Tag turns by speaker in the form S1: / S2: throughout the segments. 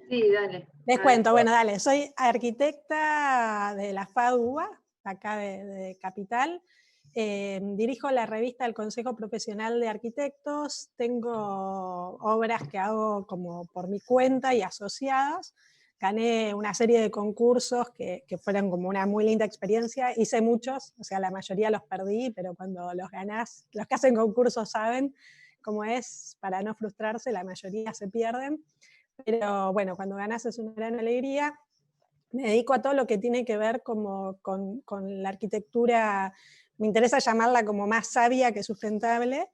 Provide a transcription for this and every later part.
S1: Sí, dale.
S2: Les
S1: A ver.
S2: cuento, bueno, dale, soy arquitecta de la FADUBA, acá de Capital. Dirijo la revista del Consejo Profesional de Arquitectos. Tengo obras que hago como por mi cuenta y asociadas. Gané una serie de concursos que fueron como una muy linda experiencia. Hice muchos, o sea, la mayoría los perdí, pero cuando los ganás, los que hacen concursos saben cómo es, para no frustrarse, la mayoría se pierden. Pero bueno, cuando ganas es una gran alegría. Me dedico a todo lo que tiene que ver como con la arquitectura, me interesa llamarla como más sabia que sustentable.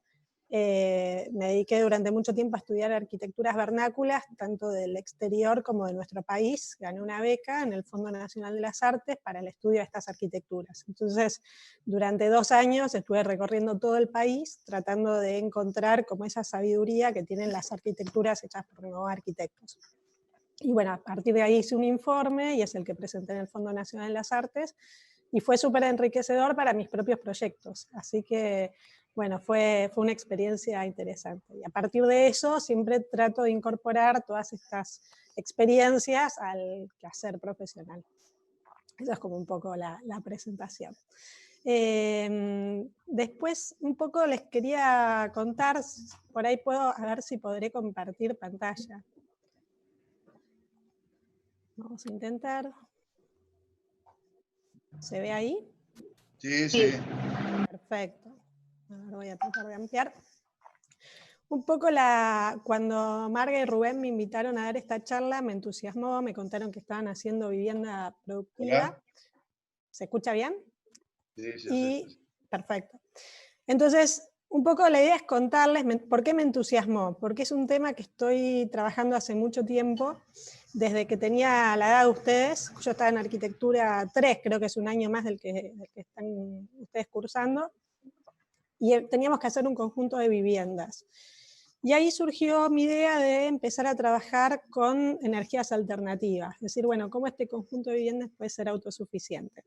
S2: Me dediqué durante mucho tiempo a estudiar arquitecturas vernáculas, tanto del exterior como de nuestro país. Gané una beca en el Fondo Nacional de las Artes para el estudio de estas arquitecturas. Entonces, durante 2 años estuve recorriendo todo el país tratando de encontrar como esa sabiduría que tienen las arquitecturas hechas por no arquitectos. Y bueno, a partir de ahí hice un informe y es el que presenté en el Fondo Nacional de las Artes y fue súper enriquecedor para mis propios proyectos. Así que, bueno, fue una experiencia interesante. Y a partir de eso siempre trato de incorporar todas estas experiencias al quehacer profesional. Eso es como un poco la presentación. Después un poco les quería contar, por ahí puedo, a ver si podré compartir pantalla. Vamos a intentar. ¿Se ve ahí?
S3: Sí, sí.
S1: Sí.
S2: Perfecto. Ahora voy a tratar de ampliar. Un poco cuando Marga y Rubén me invitaron a dar esta charla, me entusiasmó, me contaron que estaban haciendo vivienda productiva.
S3: Hola.
S2: ¿Se escucha bien?
S3: Sí, sí, sí.
S2: Y perfecto. Entonces, un poco la idea es contarles por qué me entusiasmó, porque es un tema que estoy trabajando hace mucho tiempo, desde que tenía la edad de ustedes. Yo estaba en arquitectura 3, creo que es un año más del que están ustedes cursando, y teníamos que hacer un conjunto de viviendas. Y ahí surgió mi idea de empezar a trabajar con energías alternativas, es decir, bueno, cómo este conjunto de viviendas puede ser autosuficiente.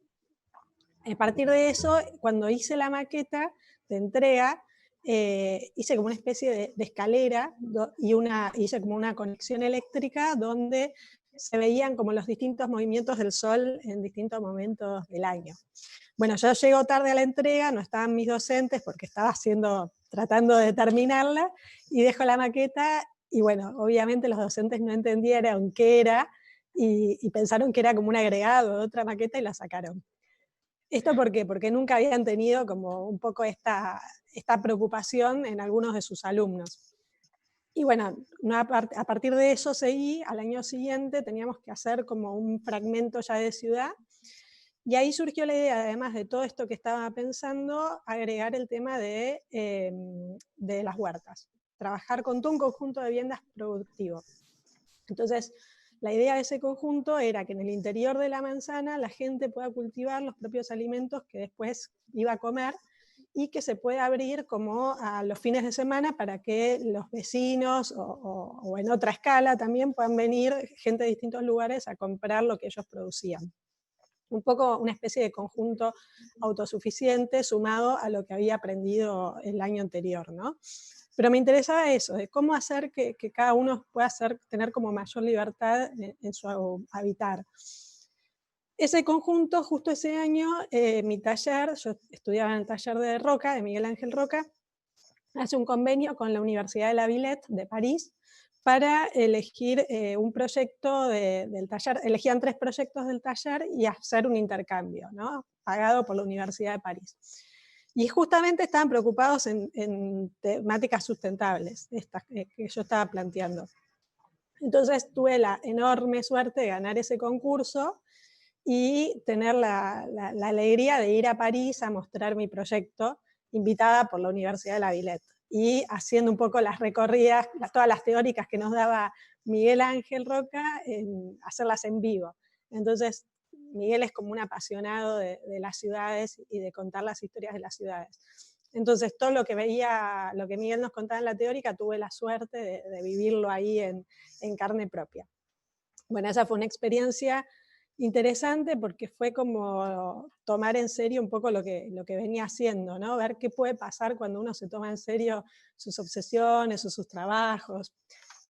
S2: A partir de eso, cuando hice la maqueta de entrega, hice como una especie de escalera y hice como una conexión eléctrica donde se veían como los distintos movimientos del sol en distintos momentos del año. Bueno, yo llego tarde a la entrega, no estaban mis docentes porque estaba tratando de terminarla, y dejo la maqueta y bueno, obviamente los docentes no entendieron qué era y pensaron que era como un agregado de otra maqueta y la sacaron. ¿Esto por qué? Porque nunca habían tenido como un poco esta preocupación en algunos de sus alumnos. Y bueno, a partir de eso seguí, al año siguiente teníamos que hacer como un fragmento ya de ciudad, y ahí surgió la idea, además de todo esto que estaba pensando, agregar el tema de las huertas, trabajar con todo un conjunto de viviendas productivo. Entonces, la idea de ese conjunto era que en el interior de la manzana la gente pueda cultivar los propios alimentos que después iba a comer, y que se pueda abrir como a los fines de semana para que los vecinos o en otra escala también puedan venir gente de distintos lugares a comprar lo que ellos producían. Un poco una especie de conjunto autosuficiente sumado a lo que había aprendido el año anterior, ¿no? Pero me interesaba eso, de cómo hacer que cada uno pueda tener como mayor libertad en su habitar. Ese conjunto, justo ese año, mi taller, yo estudiaba en el taller de Roca, de Miguel Ángel Roca, hace un convenio con la Universidad de la Villette de París para elegir un proyecto del taller. Elegían 3 proyectos del taller y hacer un intercambio, ¿no? Pagado por la Universidad de París. Y justamente estaban preocupados en temáticas sustentables, estas que yo estaba planteando. Entonces tuve la enorme suerte de ganar ese concurso y tener la alegría de ir a París a mostrar mi proyecto, invitada por la Universidad de la Villette, y haciendo un poco las recorridas, todas las teóricas que nos daba Miguel Ángel Roca, hacerlas en vivo. Entonces, Miguel es como un apasionado de las ciudades y de contar las historias de las ciudades. Entonces, todo lo que veía, lo que Miguel nos contaba en la teórica, tuve la suerte de vivirlo ahí en carne propia. Bueno, esa fue una experiencia interesante porque fue como tomar en serio un poco lo que venía haciendo, ¿no? Ver qué puede pasar cuando uno se toma en serio sus obsesiones o sus trabajos.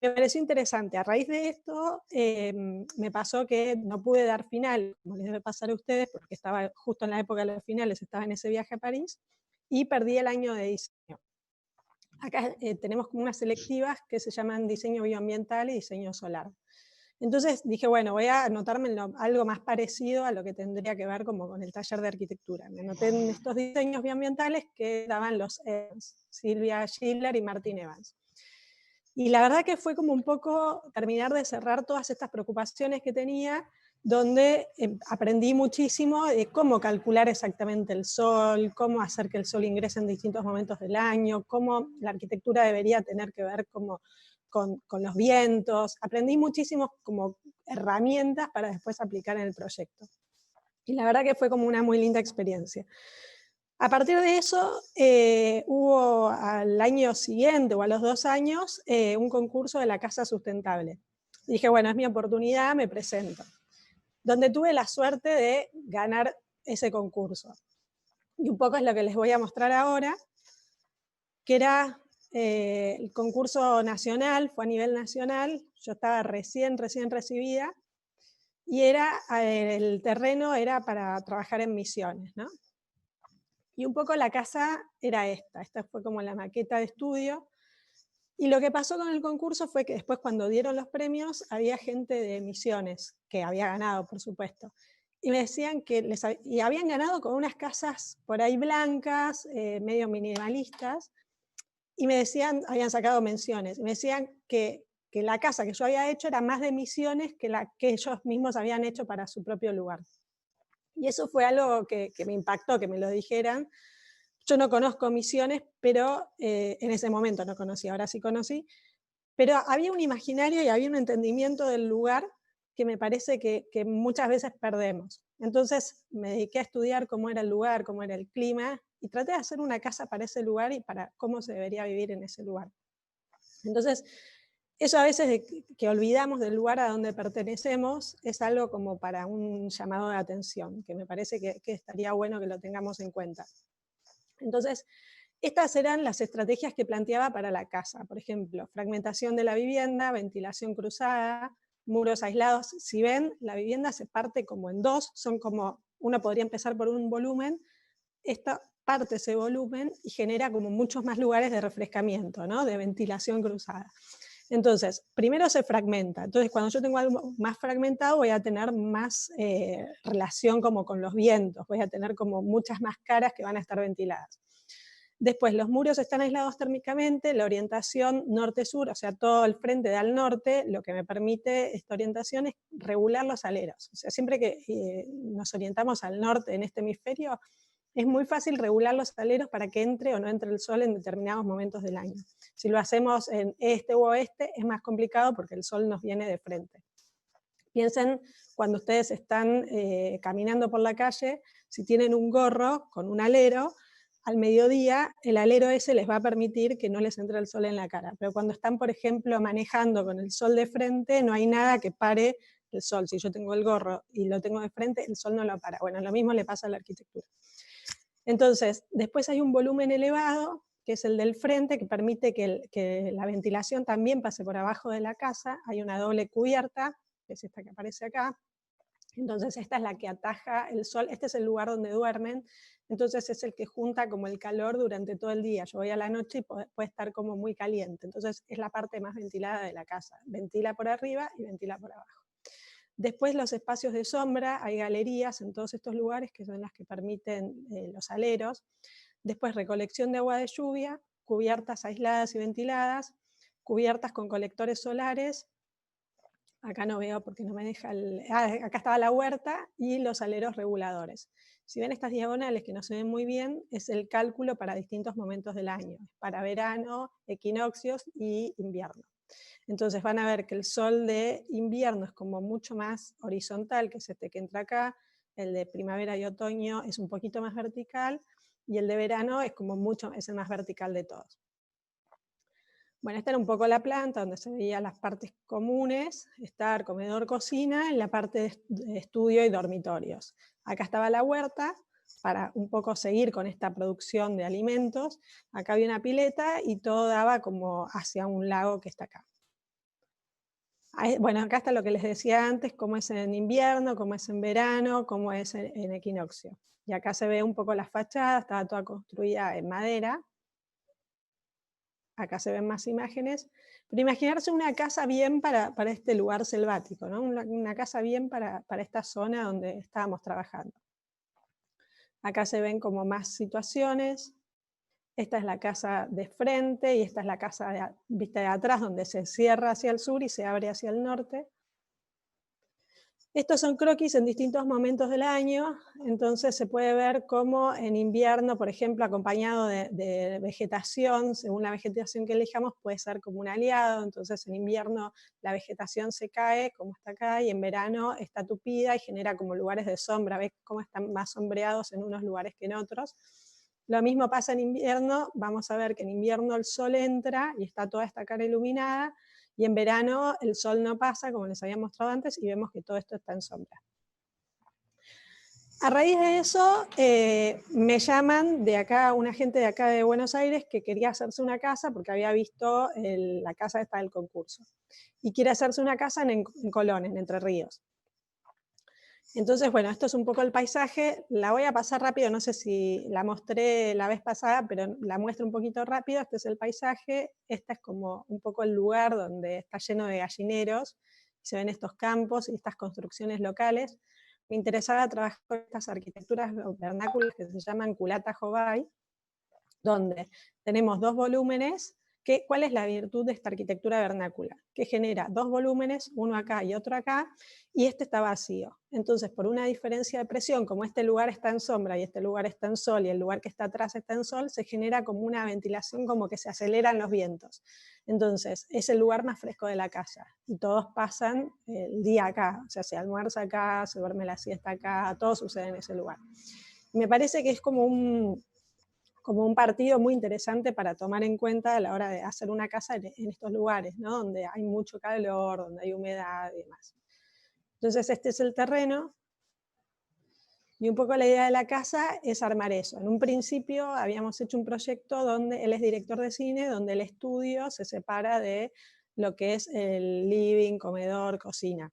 S2: Me pareció interesante. A raíz de esto, me pasó que no pude dar final, como les debe pasar a ustedes, porque estaba justo en la época de los finales, estaba en ese viaje a París, y perdí el año de diseño. Acá tenemos como unas selectivas que se llaman diseño bioambiental y diseño solar. Entonces dije, bueno, voy a anotarme algo más parecido a lo que tendría que ver como con el taller de arquitectura. Me anoté en estos diseños bioambientales que daban los Evans, Silvia Schiller y Martín Evans. Y la verdad que fue como un poco terminar de cerrar todas estas preocupaciones que tenía, donde aprendí muchísimo de cómo calcular exactamente el sol, cómo hacer que el sol ingrese en distintos momentos del año, cómo la arquitectura debería tener que ver como con los vientos. Aprendí muchísimas como herramientas para después aplicar en el proyecto. Y la verdad que fue como una muy linda experiencia. A partir de eso, hubo al año siguiente o a los 2 años un concurso de la Casa Sustentable. Y dije, bueno, es mi oportunidad, me presento. Donde tuve la suerte de ganar ese concurso. Y un poco es lo que les voy a mostrar ahora, que era el concurso nacional, fue a nivel nacional, yo estaba recién recibida, y el terreno era para trabajar en Misiones, ¿no? Y un poco la casa era esta fue como la maqueta de estudio. Y lo que pasó con el concurso fue que después cuando dieron los premios había gente de Misiones, que había ganado, por supuesto. Y me decían que y habían ganado con unas casas por ahí blancas, medio minimalistas, y me decían, habían sacado menciones, y me decían que la casa que yo había hecho era más de Misiones que la que ellos mismos habían hecho para su propio lugar. Y eso fue algo que me impactó, que me lo dijeran. Yo no conozco Misiones, pero en ese momento no conocí, ahora sí conocí, pero había un imaginario y había un entendimiento del lugar que me parece que muchas veces perdemos. Entonces me dediqué a estudiar cómo era el lugar, cómo era el clima, y traté de hacer una casa para ese lugar y para cómo se debería vivir en ese lugar. Entonces, eso a veces que olvidamos del lugar a donde pertenecemos es algo como para un llamado de atención, que me parece que estaría bueno que lo tengamos en cuenta. Entonces, estas eran las estrategias que planteaba para la casa. Por ejemplo, fragmentación de la vivienda, ventilación cruzada, muros aislados. Si ven, la vivienda se parte como en dos, son como, uno podría empezar por un volumen, esta parte ese volumen y genera como muchos más lugares de refrescamiento, ¿no? De ventilación cruzada. Entonces, primero se fragmenta. Entonces, cuando yo tengo algo más fragmentado, voy a tener más relación como con los vientos, voy a tener como muchas más caras que van a estar ventiladas. Después, los muros están aislados térmicamente, la orientación norte-sur, o sea, todo el frente da al norte, lo que me permite esta orientación es regular los aleros. O sea, siempre que nos orientamos al norte en este hemisferio, es muy fácil regular los aleros para que entre o no entre el sol en determinados momentos del año. Si lo hacemos en este u oeste, es más complicado porque el sol nos viene de frente. Piensen cuando ustedes están caminando por la calle, si tienen un gorro con un alero, al mediodía el alero ese les va a permitir que no les entre el sol en la cara. Pero cuando están, por ejemplo, manejando con el sol de frente, no hay nada que pare el sol. Si yo tengo el gorro y lo tengo de frente, el sol no lo para. Bueno, lo mismo le pasa a la arquitectura. Entonces, después hay un volumen elevado, que es el del frente, que permite que la ventilación también pase por abajo de la casa. Hay una doble cubierta, que es esta que aparece acá. Entonces esta es la que ataja el sol, este es el lugar donde duermen, entonces es el que junta como el calor durante todo el día. Yo voy a la noche y puede estar como muy caliente, entonces es la parte más ventilada de la casa. Ventila por arriba y ventila por abajo. Después los espacios de sombra, hay galerías en todos estos lugares que son las que permiten los aleros. Después recolección de agua de lluvia, cubiertas aisladas y ventiladas, cubiertas con colectores solares. Acá no veo porque no me deja acá estaba la huerta y los aleros reguladores. Si ven estas diagonales que no se ven muy bien, es el cálculo para distintos momentos del año, para verano, equinoccios y invierno. Entonces van a ver que el sol de invierno es como mucho más horizontal, que es este que entra acá, el de primavera y otoño es un poquito más vertical, y el de verano es como es el más vertical de todos. Bueno, esta era un poco la planta donde se veían las partes comunes, estar comedor, cocina, en la parte de estudio y dormitorios. Acá estaba la huerta, para un poco seguir con esta producción de alimentos. Acá había una pileta y todo daba como hacia un lago que está acá. Bueno, acá está lo que les decía antes, cómo es en invierno, cómo es en verano, cómo es en equinoccio. Y acá se ve un poco la fachada, estaba toda construida en madera. Acá se ven más imágenes. Pero imaginarse una casa bien para este lugar selvático, ¿no? Una casa bien para esta zona donde estábamos trabajando. Acá se ven como más situaciones. Esta es la casa de frente y esta es la casa vista de atrás, donde se cierra hacia el sur y se abre hacia el norte. Estos son croquis en distintos momentos del año, entonces se puede ver cómo en invierno, por ejemplo, acompañado de vegetación, según la vegetación que elijamos, puede ser como un aliado. Entonces en invierno la vegetación se cae, como está acá, y en verano está tupida y genera como lugares de sombra. ¿Ves cómo están más sombreados en unos lugares que en otros? Lo mismo pasa en invierno. Vamos a ver que en invierno el sol entra y está toda esta cara iluminada, y en verano el sol no pasa, como les había mostrado antes, y vemos que todo esto está en sombra. A raíz de eso, me llaman de acá, una gente de acá de Buenos Aires que quería hacerse una casa porque había visto la casa esta del concurso. Y quiere hacerse una casa en Colón, en Entre Ríos. Entonces, bueno, esto es un poco el paisaje. La voy a pasar rápido, no sé si la mostré la vez pasada, pero la muestro un poquito rápido. Este es el paisaje. Este es como un poco el lugar donde está lleno de gallineros. Se ven estos campos y estas construcciones locales. Me interesaba trabajar con estas arquitecturas vernáculas que se llaman culata jovay, donde tenemos dos volúmenes. ¿Cuál es la virtud de esta arquitectura vernácula? Que genera dos volúmenes, uno acá y otro acá, y este está vacío. Entonces, por una diferencia de presión, como este lugar está en sombra y este lugar está en sol y el lugar que está atrás está en sol, se genera como una ventilación, como que se aceleran los vientos. Entonces, es el lugar más fresco de la casa y todos pasan el día acá, o sea, se almuerza acá, se duerme la siesta acá, todo sucede en ese lugar. Me parece que es como un partido muy interesante para tomar en cuenta a la hora de hacer una casa en estos lugares, ¿no? Donde hay mucho calor, donde hay humedad y demás. Entonces este es el terreno, y un poco la idea de la casa es armar eso. En un principio habíamos hecho un proyecto donde él es director de cine, donde el estudio se separa de lo que es el living, comedor, cocina.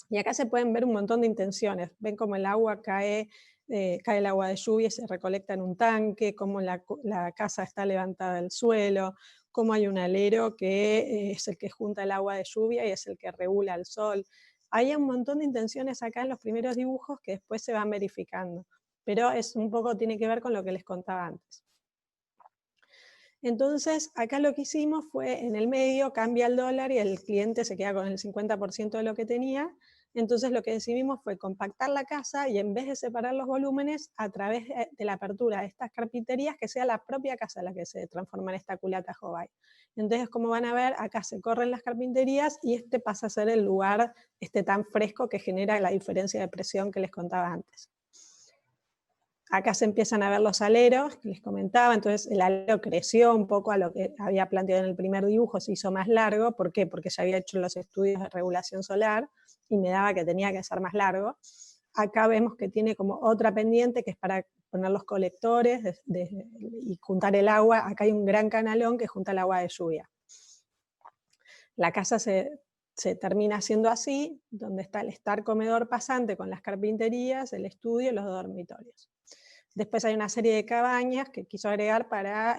S2: Y acá se pueden ver un montón de intenciones. Ven cómo el agua cae el agua de lluvia y se recolecta en un tanque, cómo la casa está levantada del suelo, cómo hay un alero que es el que junta el agua de lluvia y es el que regula el sol. Hay un montón de intenciones acá en los primeros dibujos que después se van verificando, pero es un poco, tiene que ver con lo que les contaba antes. Entonces, acá lo que hicimos fue, en el medio cambia el dólar y el cliente se queda con el 50% de lo que tenía. Entonces lo que decidimos fue compactar la casa y en vez de separar los volúmenes, a través de la apertura de estas carpinterías, que sea la propia casa la que se transforma en esta culata jovay. Entonces, como van a ver, acá se corren las carpinterías y este pasa a ser el lugar tan fresco que genera la diferencia de presión que les contaba antes. Acá se empiezan a ver los aleros, que les comentaba. Entonces el alero creció un poco a lo que había planteado en el primer dibujo, se hizo más largo. ¿Por qué? Porque ya había hecho los estudios de regulación solar y me daba que tenía que ser más largo. Acá vemos que tiene como otra pendiente, que es para poner los colectores y juntar el agua. Acá hay un gran canalón que junta el agua de lluvia. La casa se termina siendo así, donde está el estar comedor pasante con las carpinterías, el estudio y los dormitorios. Después hay una serie de cabañas que quiso agregar para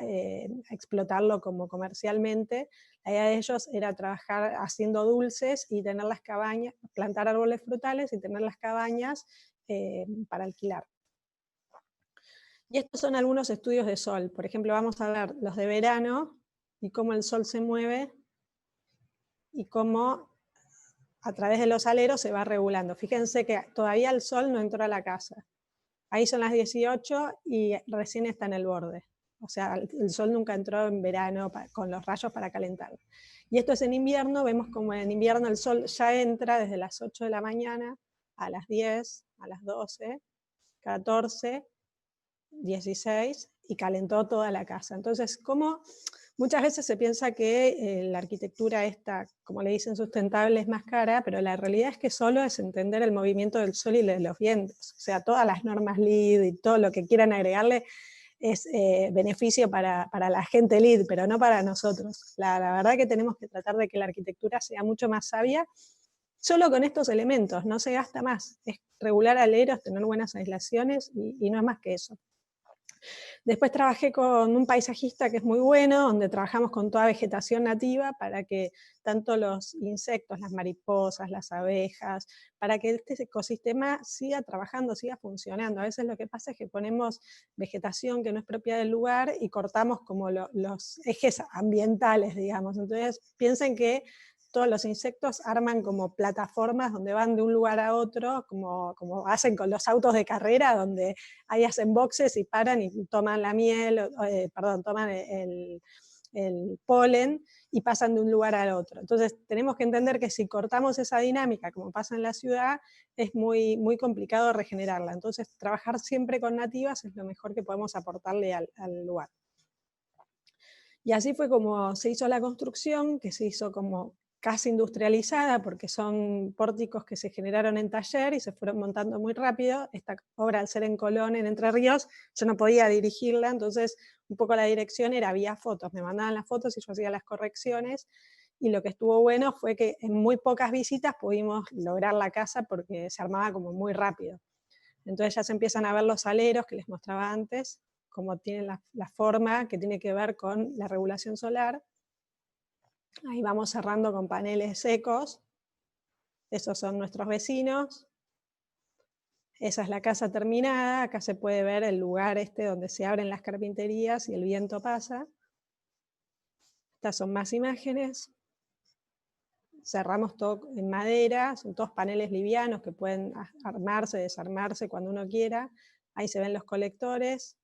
S2: explotarlo como comercialmente. La idea de ellos era trabajar haciendo dulces y tener las cabañas, plantar árboles frutales y tener las cabañas para alquilar. Y estos son algunos estudios de sol. Por ejemplo, vamos a ver los de verano y cómo el sol se mueve y cómo a través de los aleros se va regulando. Fíjense que todavía el sol no entró a la casa. Ahí son las 18 y recién está en el borde. O sea, el sol nunca entró en verano con los rayos para calentarlo. Y esto es en invierno. Vemos como en invierno el sol ya entra desde las 8 de la mañana a las 10, a las 12, 14, 16 y calentó toda la casa. Entonces, como muchas veces se piensa que la arquitectura esta, como le dicen, sustentable, es más cara, pero la realidad es que solo es entender el movimiento del sol y de los vientos. O sea, todas las normas LEED y todo lo que quieran agregarle es beneficio para la gente elite, pero no para nosotros. La verdad que tenemos que tratar de que la arquitectura sea mucho más sabia, solo con estos elementos, no se gasta más. Es regular aleros, tener buenas aislaciones y no es más que eso. Después trabajé con un paisajista que es muy bueno, donde trabajamos con toda vegetación nativa para que tanto los insectos, las mariposas, las abejas, para que este ecosistema siga trabajando, siga funcionando. A veces lo que pasa es que ponemos vegetación que no es propia del lugar y cortamos como los ejes ambientales, digamos. Entonces piensen que todos los insectos arman como plataformas donde van de un lugar a otro, como hacen con los autos de carrera, donde ahí hacen boxes y paran y toman la miel, toman el polen y pasan de un lugar al otro. Entonces tenemos que entender que si cortamos esa dinámica, como pasa en la ciudad, es muy, muy complicado regenerarla. Entonces trabajar siempre con nativas es lo mejor que podemos aportarle al lugar. Y así fue como se hizo la construcción, que se hizo como casi industrializada, porque son pórticos que se generaron en taller y se fueron montando muy rápido. Esta obra, al ser en Colón, en Entre Ríos, yo no podía dirigirla, entonces un poco la dirección era vía fotos. Me mandaban las fotos y yo hacía las correcciones, y lo que estuvo bueno fue que en muy pocas visitas pudimos lograr la casa porque se armaba como muy rápido. Entonces ya se empiezan a ver los aleros que les mostraba antes, como tienen la forma que tiene que ver con la regulación solar. Ahí vamos cerrando con paneles secos. Esos son nuestros vecinos. Esa es la casa terminada. Acá se puede ver el lugar donde se abren las carpinterías y el viento pasa. Estas son más imágenes. Cerramos todo en madera. Son todos paneles livianos que pueden armarse, desarmarse cuando uno quiera. Ahí se ven los colectores.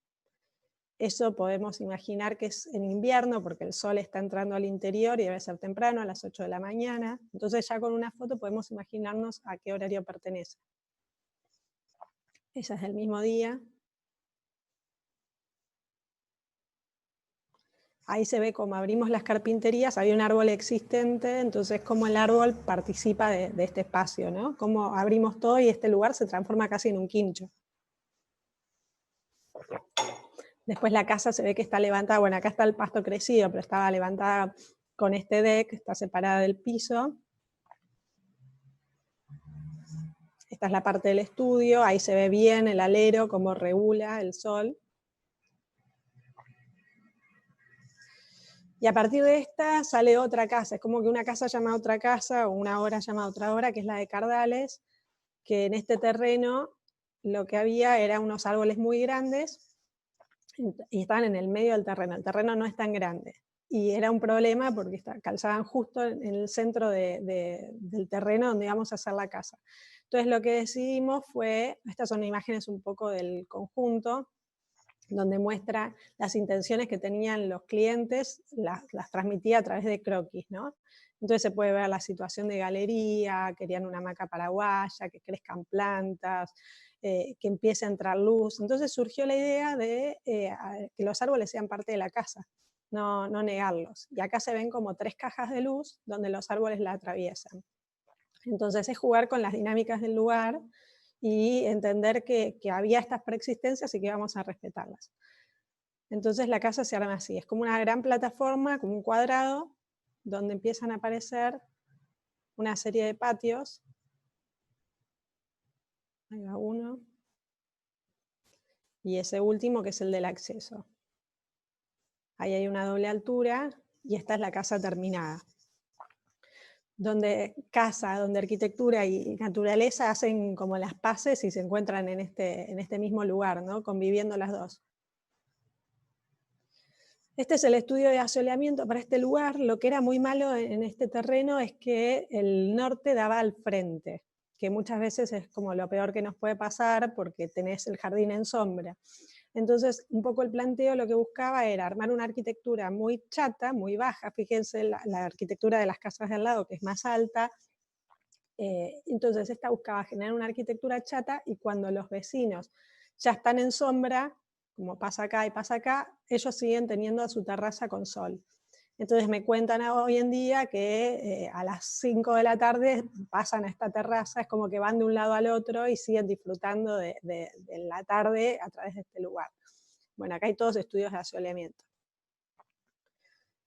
S2: Eso podemos imaginar que es en invierno, porque el sol está entrando al interior y debe ser temprano, a las 8 de la mañana. Entonces ya con una foto podemos imaginarnos a qué horario pertenece. Esa es del mismo día. Ahí se ve cómo abrimos las carpinterías, había un árbol existente, entonces cómo el árbol participa de este espacio, ¿no? Cómo abrimos todo y este lugar se transforma casi en un quincho. Después la casa se ve que está levantada, bueno, acá está el pasto crecido, pero estaba levantada con este deck, está separada del piso. Esta es la parte del estudio, ahí se ve bien el alero, cómo regula el sol. Y a partir de esta sale otra casa, es como que una casa llama a otra casa, o una obra llama a otra obra, que es la de Cardales, que en este terreno lo que había eran unos árboles muy grandes, y estaban en el medio del terreno no es tan grande. Y era un problema porque calzaban justo en el centro del terreno donde íbamos a hacer la casa. Entonces lo que decidimos fue, estas son imágenes un poco del conjunto, donde muestra las intenciones que tenían los clientes, las transmitía a través de croquis, ¿no? Entonces se puede ver la situación de galería, querían una hamaca paraguaya, que crezcan plantas, que empiece a entrar luz. Entonces surgió la idea de que los árboles sean parte de la casa, no negarlos. Y acá se ven como 3 cajas de luz donde los árboles la atraviesan. Entonces es jugar con las dinámicas del lugar y entender que había estas preexistencias y que íbamos a respetarlas. Entonces la casa se arma así, es como una gran plataforma, como un cuadrado, donde empiezan a aparecer una serie de patios. Ahí va uno. Y ese último que es el del acceso. Ahí hay una doble altura y esta es la casa terminada. Donde arquitectura y naturaleza hacen como las paces y se encuentran en este mismo lugar, ¿no? Conviviendo las dos. Este es el estudio de asoleamiento para este lugar. Lo que era muy malo en este terreno es que el norte daba al frente, que muchas veces es como lo peor que nos puede pasar porque tenés el jardín en sombra. Entonces, un poco el planteo lo que buscaba era armar una arquitectura muy chata, muy baja. Fíjense la arquitectura de las casas de al lado, que es más alta. Entonces, esta buscaba generar una arquitectura chata y cuando los vecinos ya están en sombra, como pasa acá y pasa acá, ellos siguen teniendo su terraza con sol. Entonces me cuentan hoy en día que a las 5 de la tarde pasan a esta terraza, es como que van de un lado al otro y siguen disfrutando de la tarde a través de este lugar. Bueno, acá hay todos estudios de asoleamiento.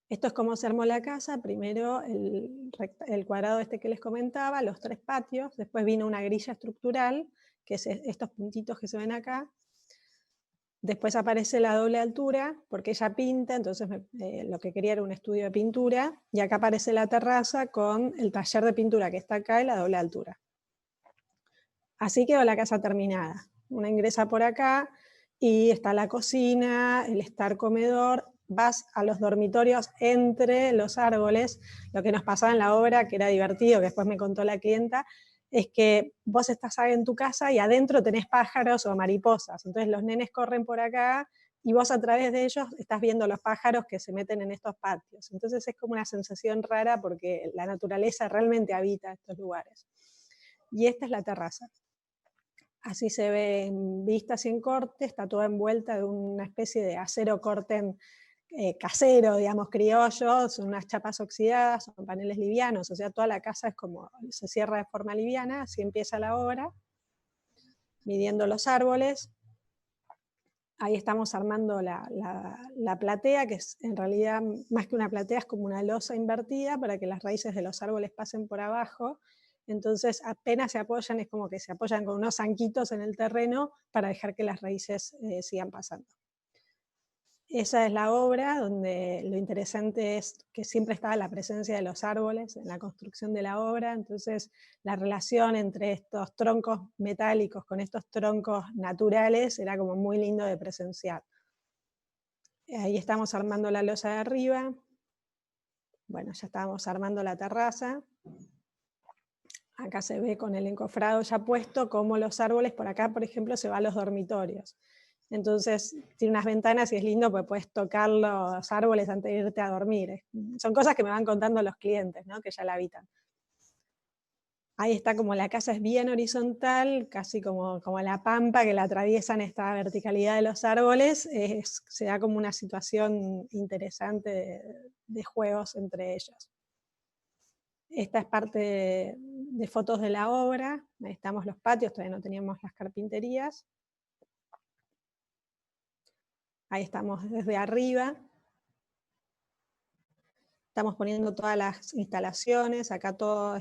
S2: Esto es cómo se armó la casa. Primero el cuadrado este que les comentaba, los 3 patios, después vino una grilla estructural, que es estos puntitos que se ven acá. Después aparece la doble altura, porque ella pinta, entonces lo que quería era un estudio de pintura, y acá aparece la terraza con el taller de pintura que está acá y la doble altura. Así quedó la casa terminada. Uno ingresa por acá y está la cocina, el estar comedor, vas a los dormitorios entre los árboles. Lo que nos pasaba en la obra, que era divertido, que después me contó la clienta, es que vos estás ahí en tu casa y adentro tenés pájaros o mariposas. Entonces los nenes corren por acá y vos a través de ellos estás viendo los pájaros que se meten en estos patios. Entonces es como una sensación rara porque la naturaleza realmente habita estos lugares. Y esta es la terraza. Así se ve en vistas y en corte, está toda envuelta de una especie de acero corten casero, digamos, criollo, son unas chapas oxidadas, son paneles livianos, o sea, toda la casa es como, se cierra de forma liviana, así empieza la obra, midiendo los árboles. Ahí estamos armando la platea, que es en realidad, más que una platea, es como una losa invertida para que las raíces de los árboles pasen por abajo. Entonces apenas se apoyan, es como que se apoyan con unos zanquitos en el terreno para dejar que las raíces sigan pasando. Esa es la obra, donde lo interesante es que siempre estaba la presencia de los árboles en la construcción de la obra, entonces la relación entre estos troncos metálicos con estos troncos naturales era como muy lindo de presenciar. Ahí estamos armando la losa de arriba, bueno, ya estábamos armando la terraza. Acá se ve con el encofrado ya puesto cómo los árboles, por acá por ejemplo se van a los dormitorios. Entonces tiene unas ventanas y es lindo porque puedes tocar los árboles antes de irte a dormir. Son cosas que me van contando los clientes, ¿no? Que ya la habitan. Ahí está como la casa es bien horizontal, casi como la pampa que la atraviesan esta verticalidad de los árboles, se da como una situación interesante de juegos entre ellos. Esta es parte de fotos de la obra, ahí estamos los patios, todavía no teníamos las carpinterías. Ahí estamos desde arriba. Estamos poniendo todas las instalaciones, acá todo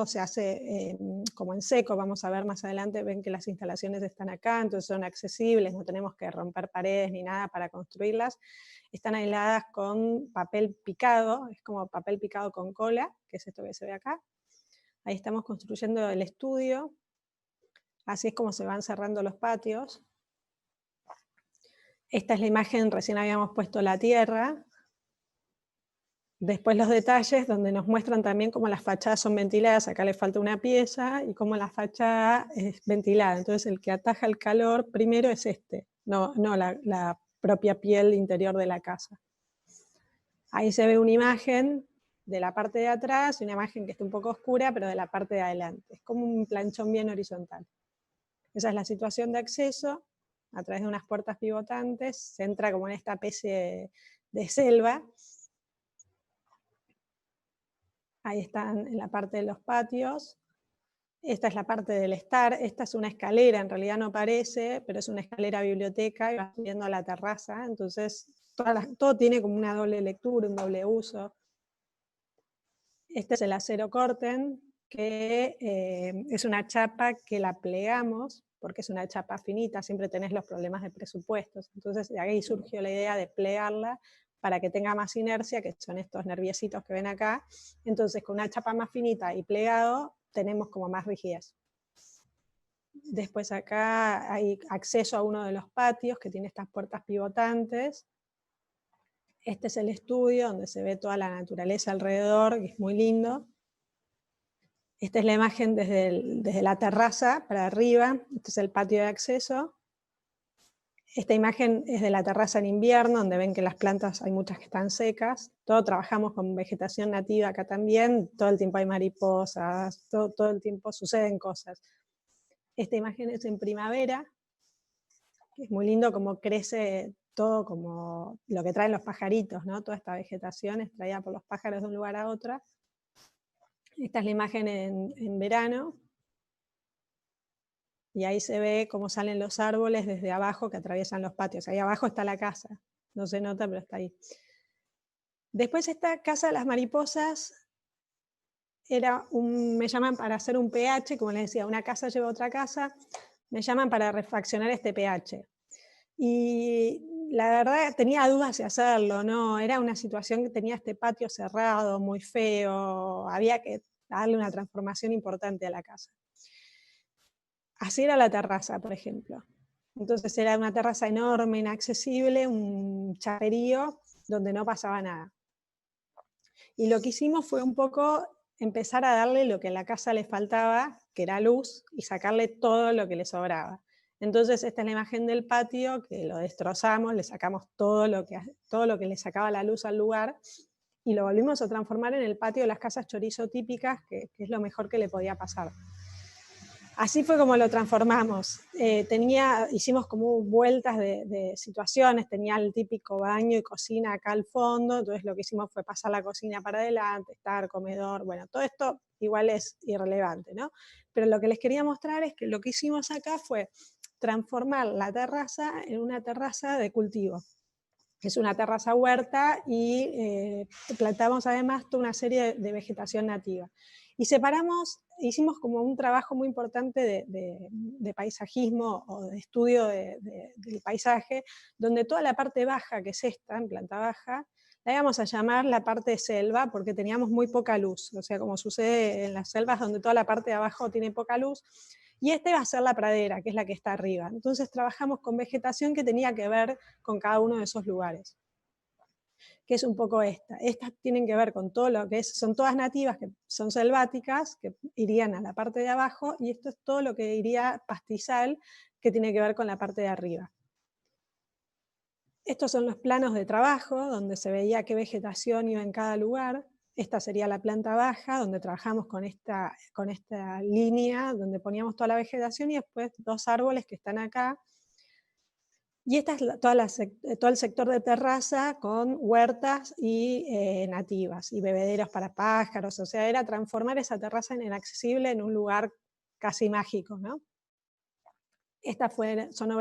S2: se hace como en seco, vamos a ver más adelante, ven que las instalaciones están acá, entonces son accesibles, no tenemos que romper paredes ni nada para construirlas. Están aisladas con papel picado, es como papel picado con cola, que es esto que se ve acá. Ahí estamos construyendo el estudio, así es como se van cerrando los patios. Esta es la imagen, recién habíamos puesto la tierra. Después los detalles, donde nos muestran también cómo las fachadas son ventiladas, acá le falta una pieza, y cómo la fachada es ventilada. Entonces el que ataja el calor primero es no la propia piel interior de la casa. Ahí se ve una imagen de la parte de atrás, una imagen que está un poco oscura, pero de la parte de adelante. Es como un planchón bien horizontal. Esa es la situación de acceso, a través de unas puertas pivotantes, se entra como en esta especie de selva. Ahí están en la parte de los patios. Esta es la parte del estar. Esta es una escalera, en realidad no parece, pero es una escalera biblioteca y va subiendo a la terraza. Entonces, todo tiene como una doble lectura, un doble uso. Este es el acero corten, que es una chapa que la plegamos, porque es una chapa finita, siempre tenés los problemas de presupuestos. Entonces, de ahí surgió la idea de plegarla para que tenga más inercia, que son estos nerviositos que ven acá. Entonces, con una chapa más finita y plegado, tenemos como más rigidez. Después acá hay acceso a uno de los patios, que tiene estas puertas pivotantes. Este es el estudio, donde se ve toda la naturaleza alrededor, que es muy lindo. Esta es la imagen desde la terraza para arriba. Este es el patio de acceso. Esta imagen es de la terraza en invierno, donde ven que las plantas hay muchas que están secas. Trabajamos con vegetación nativa acá también. Todo el tiempo hay mariposas, todo el tiempo suceden cosas. Esta imagen es en primavera. Es muy lindo cómo crece todo, como lo que traen los pajaritos, ¿no? Toda esta vegetación es traída por los pájaros de un lugar a otro. Esta es la imagen en verano. Y ahí se ve cómo salen los árboles desde abajo que atraviesan los patios. Ahí abajo está la casa, no se nota, pero está ahí. Después esta casa de las mariposas, me llaman para hacer un pH, como les decía, una casa lleva a otra casa, me llaman para refaccionar este pH. Y la verdad tenía dudas de hacerlo, ¿no? Era una situación que tenía este patio cerrado, muy feo, había que darle una transformación importante a la casa. Así era la terraza, por ejemplo. Entonces era una terraza enorme, inaccesible, un chaperío donde no pasaba nada. Y lo que hicimos fue un poco empezar a darle lo que a la casa le faltaba, que era luz, y sacarle todo lo que le sobraba. Entonces esta es la imagen del patio, que lo destrozamos, le sacamos todo lo que le sacaba la luz al lugar, y lo volvimos a transformar en el patio de las casas chorizo típicas, que es lo mejor que le podía pasar. Así fue como lo transformamos. Hicimos como vueltas de situaciones, tenía el típico baño y cocina acá al fondo, entonces lo que hicimos fue pasar la cocina para adelante, estar, comedor, bueno, todo esto igual es irrelevante, ¿no? Pero lo que les quería mostrar es que lo que hicimos acá fue transformar la terraza en una terraza de cultivo. Es una terraza huerta y plantamos además toda una serie de vegetación nativa. Y hicimos como un trabajo muy importante de paisajismo o de estudio del paisaje, donde toda la parte baja, que es esta, en planta baja, la íbamos a llamar la parte de selva porque teníamos muy poca luz, o sea, como sucede en las selvas donde toda la parte de abajo tiene poca luz, y esta va a ser la pradera, que es la que está arriba. Entonces trabajamos con vegetación que tenía que ver con cada uno de esos lugares, que es un poco esta. Estas tienen que ver con todo lo que son todas nativas, que son selváticas, que irían a la parte de abajo, y esto es todo lo que iría pastizal, que tiene que ver con la parte de arriba. Estos son los planos de trabajo, donde se veía qué vegetación iba en cada lugar. Esta sería la planta baja, donde trabajamos con esta línea, donde poníamos toda la vegetación, y después dos árboles que están acá. Y esta es todo el sector de terraza con huertas y nativas, y bebederos para pájaros. O sea, era transformar esa terraza en inaccesible en un lugar casi mágico, ¿no? Estas son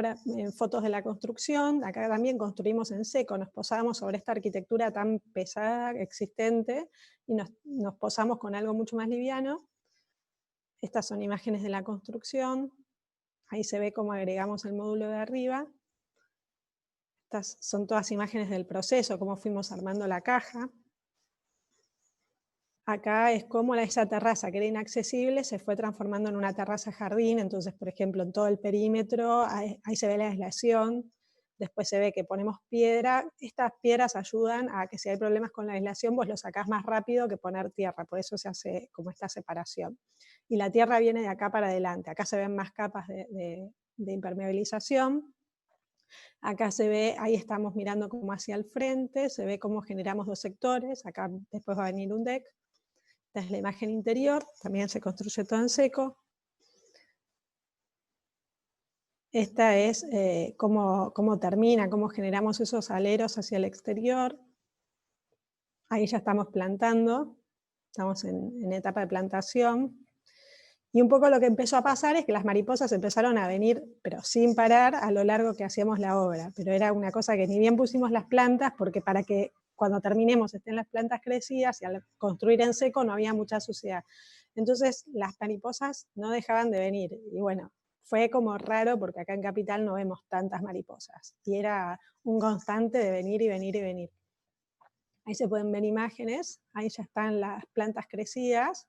S2: fotos de la construcción. Acá también construimos en seco, nos posamos sobre esta arquitectura tan pesada existente y nos posamos con algo mucho más liviano. Estas son imágenes de la construcción. Ahí se ve cómo agregamos el módulo de arriba. Estas son todas imágenes del proceso, cómo fuimos armando la caja. Acá es cómo esa terraza que era inaccesible se fue transformando en una terraza jardín. Entonces, por ejemplo, en todo el perímetro, ahí se ve la aislación. Después se ve que ponemos piedra. Estas piedras ayudan a que si hay problemas con la aislación, vos lo sacás más rápido que poner tierra. Por eso se hace como esta separación. Y la tierra viene de acá para adelante. Acá se ven más capas de impermeabilización. Acá se ve, ahí estamos mirando como hacia el frente, se ve cómo generamos dos sectores. Acá después va a venir un deck. Esta es la imagen interior, también se construye todo en seco. Esta es cómo termina, cómo generamos esos aleros hacia el exterior. Ahí ya estamos plantando, estamos en etapa de plantación. Y un poco lo que empezó a pasar es que las mariposas empezaron a venir, pero sin parar, a lo largo que hacíamos la obra. Pero era una cosa que ni bien pusimos las plantas, porque para que cuando terminemos estén las plantas crecidas, y al construir en seco no había mucha suciedad. Entonces las mariposas no dejaban de venir. Y bueno, fue como raro porque acá en Capital no vemos tantas mariposas. Y era un constante de venir y venir y venir. Ahí se pueden ver imágenes, ahí ya están las plantas crecidas.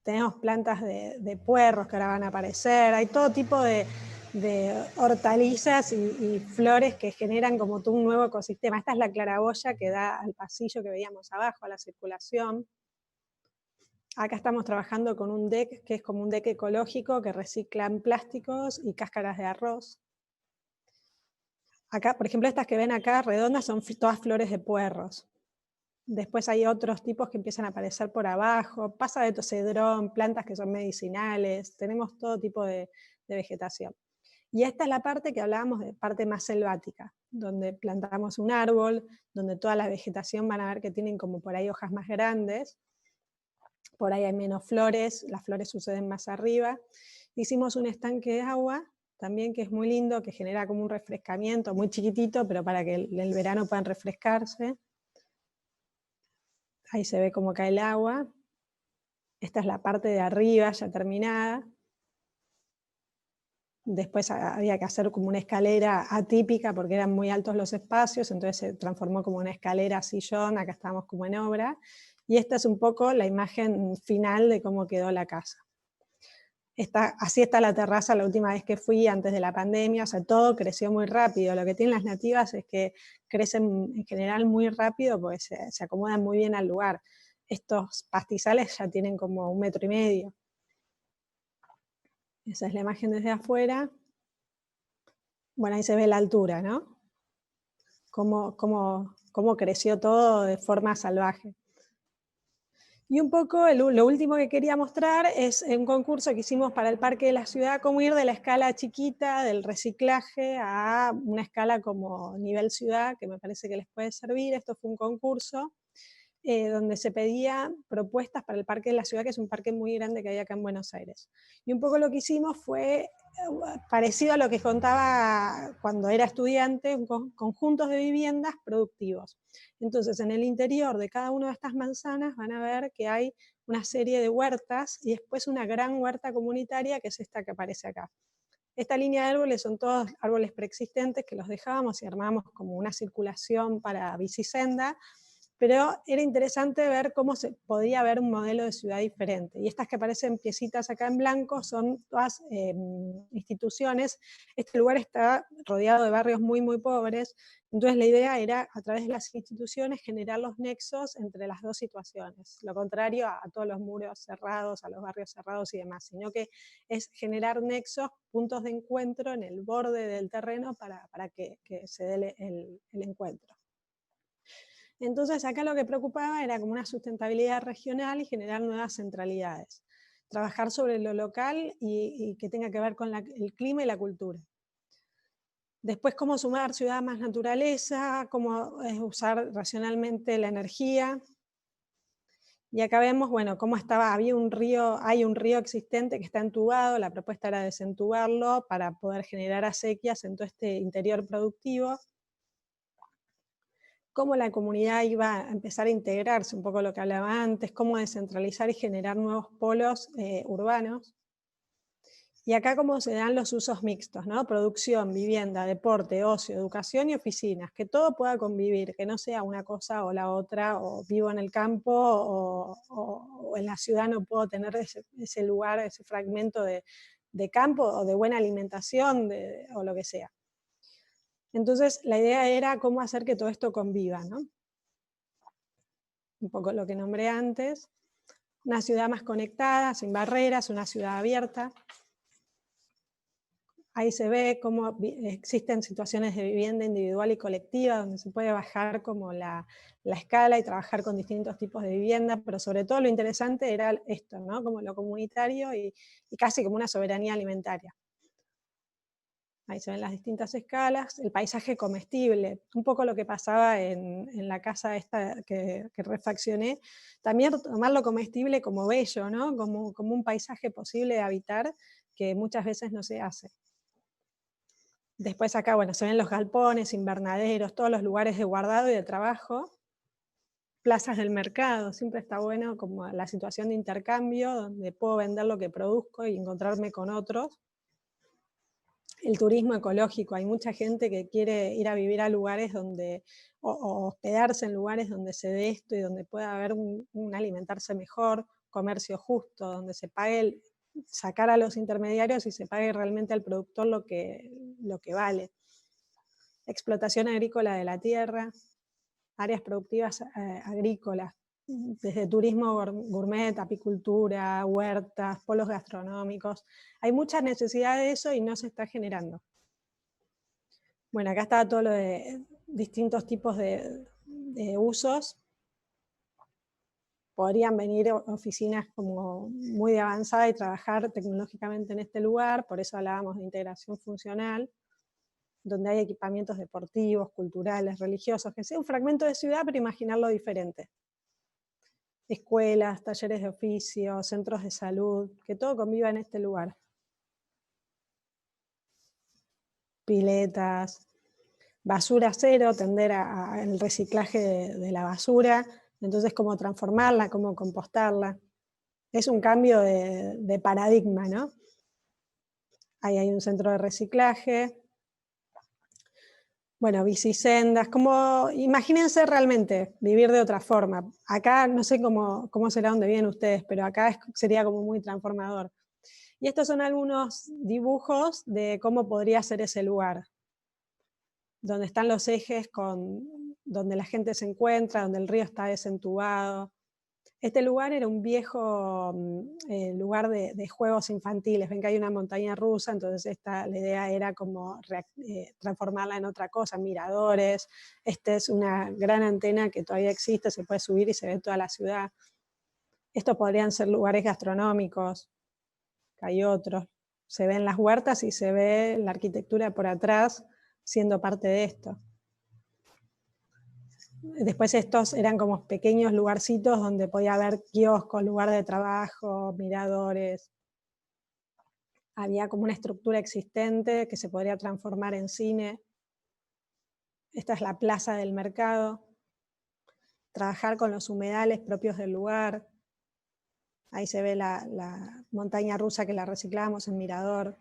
S2: Tenemos plantas de puerros que ahora van a aparecer, hay todo tipo de hortalizas y flores que generan como todo un nuevo ecosistema. Esta es la claraboya que da al pasillo que veíamos abajo, a la circulación. Acá estamos trabajando con un deck que es como un deck ecológico que reciclan plásticos y cáscaras de arroz. Acá, por ejemplo, estas que ven acá redondas son todas flores de puerros. Después hay otros tipos que empiezan a aparecer por abajo, pasa de cedrón, plantas que son medicinales, tenemos todo tipo de vegetación. Y esta es la parte que hablábamos de parte más selvática, donde plantamos un árbol, donde toda la vegetación van a ver que tienen como por ahí hojas más grandes, por ahí hay menos flores, las flores suceden más arriba. Hicimos un estanque de agua, también que es muy lindo, que genera como un refrescamiento, muy chiquitito, pero para que el verano puedan refrescarse. Ahí se ve cómo cae el agua. Esta es la parte de arriba ya terminada. Después había que hacer como una escalera atípica porque eran muy altos los espacios, entonces se transformó como una escalera sillón, acá estábamos como en obra. Y esta es un poco la imagen final de cómo quedó la casa. Así está la terraza la última vez que fui, antes de la pandemia, o sea, todo creció muy rápido. Lo que tienen las nativas es que crecen en general muy rápido porque se acomodan muy bien al lugar. Estos pastizales ya tienen como 1,5 metros. Esa es la imagen desde afuera. Bueno, ahí se ve la altura, ¿no? Cómo creció todo de forma salvaje. Y un poco lo último que quería mostrar es un concurso que hicimos para el Parque de la Ciudad, cómo ir de la escala chiquita del reciclaje a una escala como nivel ciudad, que me parece que les puede servir. Esto fue un concurso donde se pedía propuestas para el Parque de la Ciudad, que es un parque muy grande que hay acá en Buenos Aires. Y un poco lo que hicimos fue parecido a lo que contaba cuando era estudiante, conjuntos de viviendas productivos. Entonces, en el interior de cada una de estas manzanas van a ver que hay una serie de huertas y después una gran huerta comunitaria, que es esta que aparece acá. Esta línea de árboles son todos árboles preexistentes que los dejábamos y armábamos como una circulación para bicisenda, pero era interesante ver cómo se podía ver un modelo de ciudad diferente. Y estas que aparecen piecitas acá en blanco son todas instituciones. Este lugar está rodeado de barrios muy, muy pobres, entonces la idea era, a través de las instituciones, generar los nexos entre las dos situaciones, lo contrario a todos los muros cerrados, a los barrios cerrados y demás, sino que es generar nexos, puntos de encuentro en el borde del terreno para que se dé el encuentro. Entonces acá lo que preocupaba era como una sustentabilidad regional y generar nuevas centralidades. Trabajar sobre lo local y que tenga que ver con el clima y la cultura. Después, cómo sumar ciudad más naturaleza, cómo usar racionalmente la energía. Y acá vemos, bueno, cómo hay un río existente que está entubado, la propuesta era desentubarlo para poder generar acequias en todo este interior productivo. Cómo la comunidad iba a empezar a integrarse, un poco lo que hablaba antes, cómo descentralizar y generar nuevos polos urbanos. Y acá cómo se dan los usos mixtos, ¿no? Producción, vivienda, deporte, ocio, educación y oficinas, que todo pueda convivir, que no sea una cosa o la otra, o vivo en el campo o en la ciudad no puedo tener ese lugar, ese fragmento de campo o de buena alimentación o lo que sea. Entonces, la idea era cómo hacer que todo esto conviva, ¿no? Un poco lo que nombré antes. Una ciudad más conectada, sin barreras, una ciudad abierta. Ahí se ve cómo existen situaciones de vivienda individual y colectiva, donde se puede bajar como la escala y trabajar con distintos tipos de vivienda, pero sobre todo lo interesante era esto, ¿no? Como lo comunitario y casi como una soberanía alimentaria. Ahí se ven las distintas escalas, el paisaje comestible, un poco lo que pasaba en la casa esta que refaccioné, también tomar lo comestible como bello, ¿no? Como un paisaje posible de habitar que muchas veces no se hace. Después acá, bueno, se ven los galpones, invernaderos, todos los lugares de guardado y de trabajo, plazas del mercado, siempre está bueno como la situación de intercambio, donde puedo vender lo que produzco y encontrarme con otros. El turismo ecológico, hay mucha gente que quiere ir a vivir a lugares donde, o hospedarse en lugares donde se dé esto y donde pueda haber un alimentarse mejor, comercio justo, donde se pague, sacar a los intermediarios y se pague realmente al productor lo que vale. Explotación agrícola de la tierra, áreas productivas agrícolas, desde turismo gourmet, apicultura, huertas, polos gastronómicos. Hay mucha necesidad de eso y no se está generando. Bueno, acá está todo lo de distintos tipos de usos. Podrían venir oficinas como muy de avanzada y trabajar tecnológicamente en este lugar, por eso hablábamos de integración funcional, donde hay equipamientos deportivos, culturales, religiosos, que sea un fragmento de ciudad, pero imaginarlo diferente. escuelas, talleres de oficio, centros de salud, que todo conviva en este lugar. Piletas, basura cero, tender al reciclaje de la basura, entonces cómo transformarla, cómo compostarla. Es un cambio de paradigma, ¿no? Ahí hay un centro de reciclaje. Bueno, bicisendas, como, imagínense realmente vivir de otra forma. Acá no sé cómo será donde viven ustedes, pero acá sería como muy transformador. Y estos son algunos dibujos de cómo podría ser ese lugar, donde están los ejes, donde la gente se encuentra, donde el río está desentubado. Este lugar era un viejo lugar de juegos infantiles. Ven que hay una montaña rusa, entonces la idea era como transformarla en otra cosa, miradores. Esta es una gran antena que todavía existe, se puede subir y se ve toda la ciudad. Estos podrían ser lugares gastronómicos, hay otros. Se ven las huertas y se ve la arquitectura por atrás siendo parte de esto. Después estos eran como pequeños lugarcitos donde podía haber kioscos, lugar de trabajo, miradores. Había como una estructura existente que se podría transformar en cine. Esta es la plaza del mercado. Trabajar con los humedales propios del lugar. Ahí se ve la montaña rusa que la reciclamos en Mirador.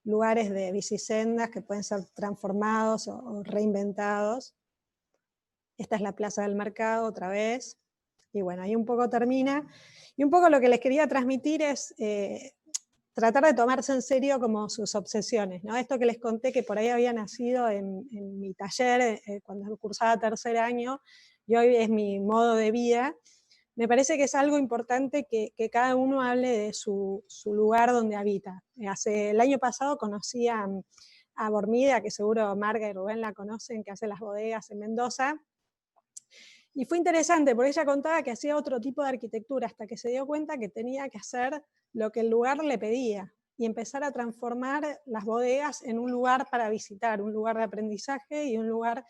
S2: Lugares de bicisendas que pueden ser transformados o reinventados. Esta es la plaza del mercado otra vez. Y bueno, ahí un poco termina. Y un poco lo que les quería transmitir es tratar de tomarse en serio como sus obsesiones, ¿no? Esto que les conté que por ahí había nacido en mi taller cuando cursaba tercer año y hoy es mi modo de vida. Me parece que es algo importante que cada uno hable de su lugar donde habita. El año pasado conocí a Bormida, que seguro Marga y Rubén la conocen, que hace las bodegas en Mendoza. Y fue interesante porque ella contaba que hacía otro tipo de arquitectura hasta que se dio cuenta que tenía que hacer lo que el lugar le pedía y empezar a transformar las bodegas en un lugar para visitar, un lugar de aprendizaje y un lugar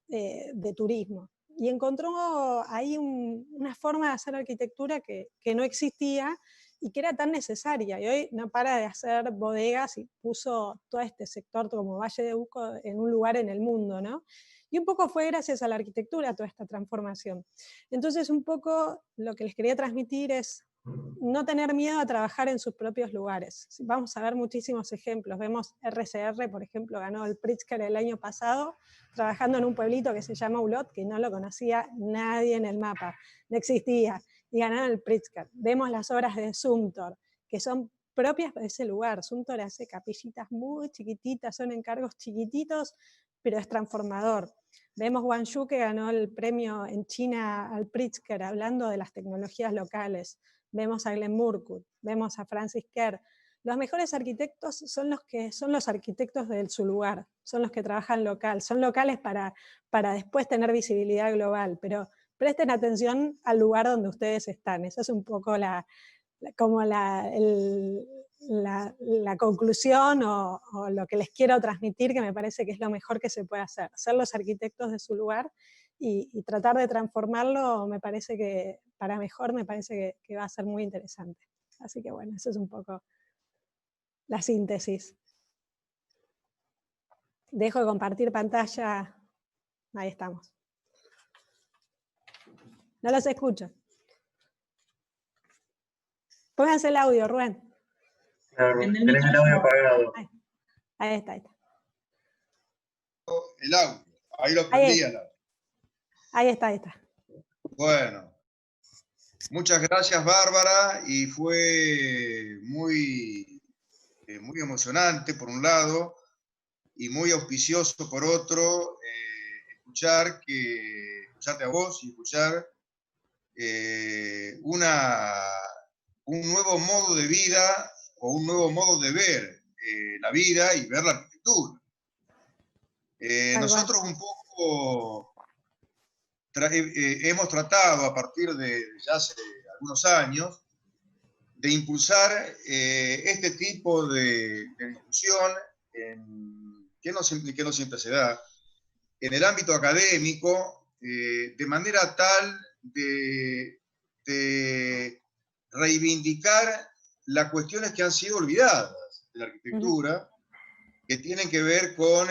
S2: de turismo. Y encontró ahí una forma de hacer arquitectura que no existía y que era tan necesaria. Y hoy no para de hacer bodegas y puso todo este sector como Valle de Uco en un lugar en el mundo, ¿no? Y un poco fue gracias a la arquitectura toda esta transformación. Entonces, un poco lo que les quería transmitir es no tener miedo a trabajar en sus propios lugares. Vamos a ver muchísimos ejemplos. Vemos RCR, por ejemplo, ganó el Pritzker el año pasado, trabajando en un pueblito que se llama Ulot, que no lo conocía nadie en el mapa, no existía, y ganaron el Pritzker. Vemos las obras de Zumthor, que son propias de ese lugar. Zumthor hace capillitas muy chiquititas, son encargos chiquititos, pero es transformador. Vemos Guangzhou, que ganó el premio en China al Pritzker, hablando de las tecnologías locales. Vemos a Glenn Murcutt, vemos a Francis Kerr. Los mejores arquitectos son los arquitectos de su lugar, son los que trabajan local, son locales para después tener visibilidad global, pero presten atención al lugar donde ustedes están. Esa es un poco la conclusión o lo que les quiero transmitir, que me parece que es lo mejor que se puede hacer. Ser los arquitectos de su lugar y tratar de transformarlo, me parece que para mejor, me parece que va a ser muy interesante. Así que bueno, eso es un poco la síntesis. Dejo de compartir pantalla. Ahí estamos. No los escucho. Pónganse el audio, Rubén.
S1: Claro, tenés el audio apagado.
S2: Ahí está, ahí está.
S3: El audio, ahí lo prendí.
S2: Ahí está, ahí está.
S3: Bueno, muchas gracias, Bárbara, y fue muy emocionante por un lado y muy auspicioso por otro, escucharte a vos y escuchar un nuevo modo de vida o un nuevo modo de ver la vida y ver la arquitectura. Nosotros un poco hemos tratado a partir de ya hace algunos años de impulsar este tipo de discusión que no siempre se da en el ámbito académico, de manera tal de reivindicar las cuestiones que han sido olvidadas de la arquitectura, que tienen que ver con,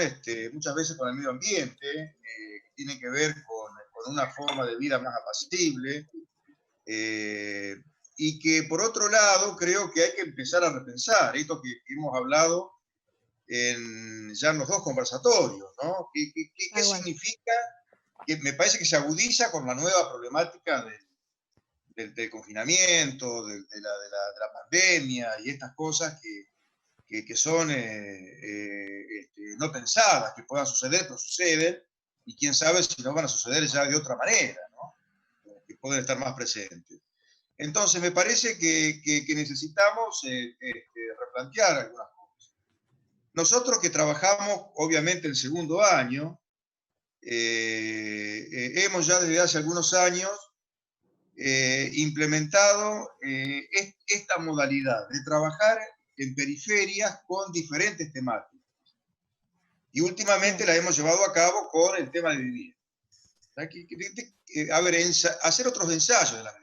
S3: muchas veces con el medio ambiente, que tienen que ver con una forma de vida más apacible, y que por otro lado creo que hay que empezar a repensar esto que hemos hablado ya en los dos conversatorios, ¿no? ¿Qué significa? Que me parece que se agudiza con la nueva problemática del confinamiento, de la pandemia y estas cosas que son no pensadas, que puedan suceder, pero suceden, y quién sabe si no van a suceder ya de otra manera, ¿no? Que pueden estar más presentes. Entonces, me parece que necesitamos replantear algunas cosas. Nosotros que trabajamos, obviamente, el segundo año, hemos ya desde hace algunos años implementado esta modalidad de trabajar en periferias con diferentes temáticas. Y últimamente la hemos llevado a cabo con el tema de vivienda. A ver, hacer otros ensayos de la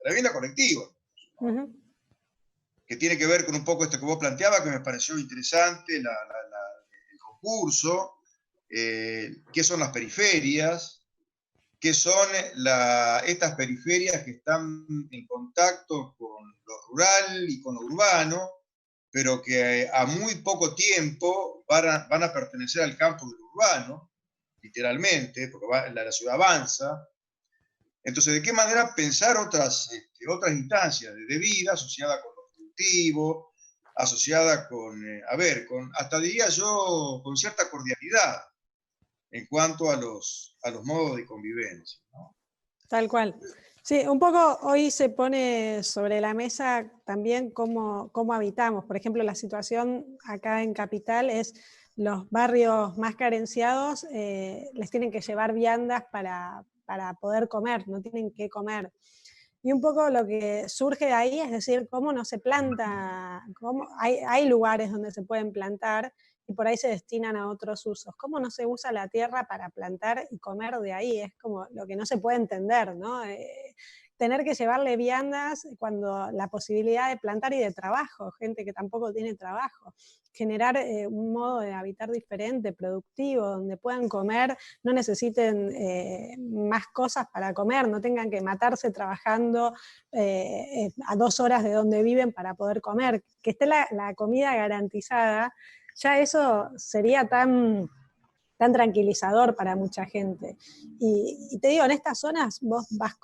S3: vivienda colectiva, que tiene que ver con un poco esto que vos planteabas, que me pareció interesante, el concurso, qué son las periferias, qué son estas periferias que están en contacto con lo rural y con lo urbano, pero que a muy poco tiempo van a pertenecer al campo del urbano, literalmente, porque la ciudad avanza. Entonces, ¿de qué manera pensar otras instancias de vida asociadas con lo productivo, asociada hasta diría yo, con cierta cordialidad en cuanto a los modos de convivencia, ¿no?
S2: Tal cual. Sí, un poco hoy se pone sobre la mesa también cómo habitamos. Por ejemplo, la situación acá en Capital es los barrios más carenciados les tienen que llevar viandas para poder comer, no tienen que comer. Y un poco lo que surge de ahí es decir, cómo no se planta, hay lugares donde se pueden plantar y por ahí se destinan a otros usos. ¿Cómo no se usa la tierra para plantar y comer de ahí? Es como lo que no se puede entender, ¿no? Tener que llevarle viandas cuando la posibilidad de plantar y de trabajo, gente que tampoco tiene trabajo, generar un modo de habitar diferente, productivo, donde puedan comer, no necesiten más cosas para comer, no tengan que matarse trabajando a 2 horas de donde viven para poder comer, que esté la comida garantizada. Ya eso sería tan tranquilizador para mucha gente. Y te digo, en estas zonas vos vas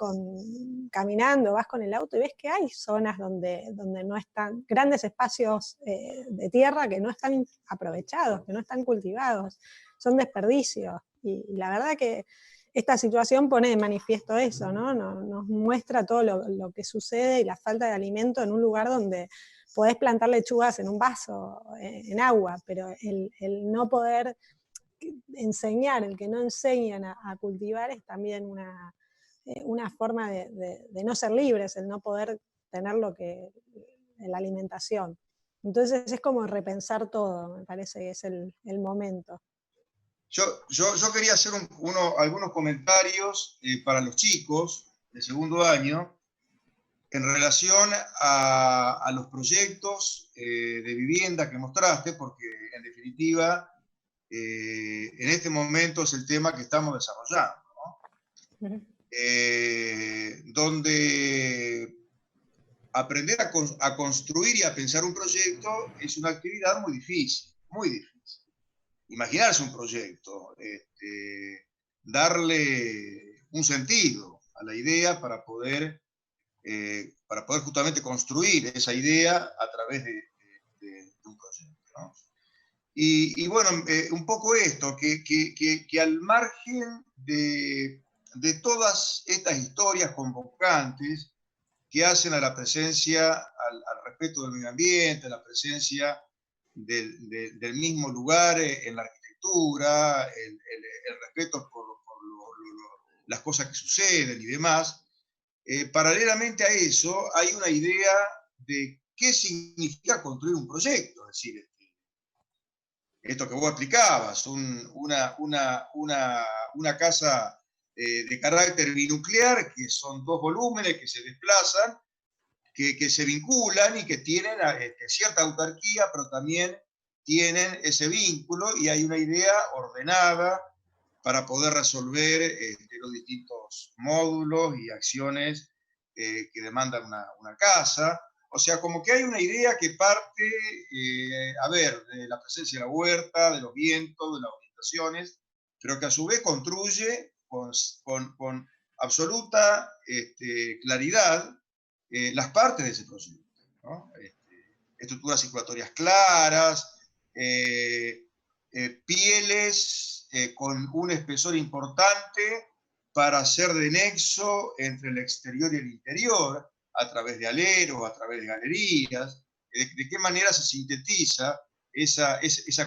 S2: caminando, vas con el auto y ves que hay zonas donde no están, grandes espacios de tierra que no están aprovechados, que no están cultivados, son desperdicios. Y la verdad que esta situación pone de manifiesto eso, ¿no? Nos muestra todo lo que sucede y la falta de alimento en un lugar donde podés plantar lechugas en un vaso, en agua, pero el no poder enseñar, el que no enseñan a cultivar es también una forma de no ser libres, el no poder tener la alimentación. Entonces es como repensar todo, me parece que es el momento.
S3: Yo quería hacer algunos comentarios para los chicos de segundo año en relación a los proyectos de vivienda que mostraste, porque en definitiva en este momento es el tema que estamos desarrollando, ¿no? Donde aprender a construir y a pensar un proyecto es una actividad muy difícil, muy difícil. Imaginarse un proyecto, darle un sentido a la idea para poder justamente construir esa idea a través de un proyecto, ¿no? Y bueno, un poco esto, que al margen de todas estas historias convocantes que hacen a la presencia, al respeto del medio ambiente, a la presencia del mismo lugar en la arquitectura, el respeto por las cosas que suceden y demás, paralelamente a eso hay una idea de qué significa construir un proyecto, es decir, esto que vos explicabas, una casa de carácter binuclear, que son 2 volúmenes que se desplazan que se vinculan y que tienen cierta autarquía, pero también tienen ese vínculo y hay una idea ordenada para poder resolver los distintos módulos y acciones que demandan una casa. O sea, como que hay una idea que parte, de la presencia de la huerta, de los vientos, de las orientaciones, pero que a su vez construye con absoluta claridad las partes de ese proyecto, ¿no? Estructuras circulatorias claras, pieles con un espesor importante para hacer de nexo entre el exterior y el interior, a través de aleros, a través de galerías, de qué manera se sintetiza esa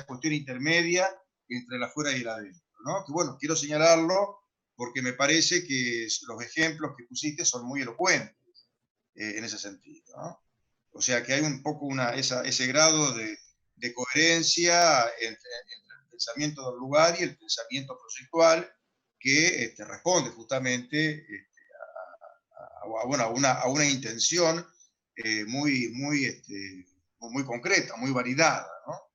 S3: cuestión intermedia entre el afuera y el adentro, ¿no? Que bueno, quiero señalarlo porque me parece que los ejemplos que pusiste son muy elocuentes en ese sentido, ¿no? O sea que hay un poco ese grado de coherencia entre el pensamiento del lugar y el pensamiento proyectual que responde justamente a una intención muy concreta, muy validada, ¿no?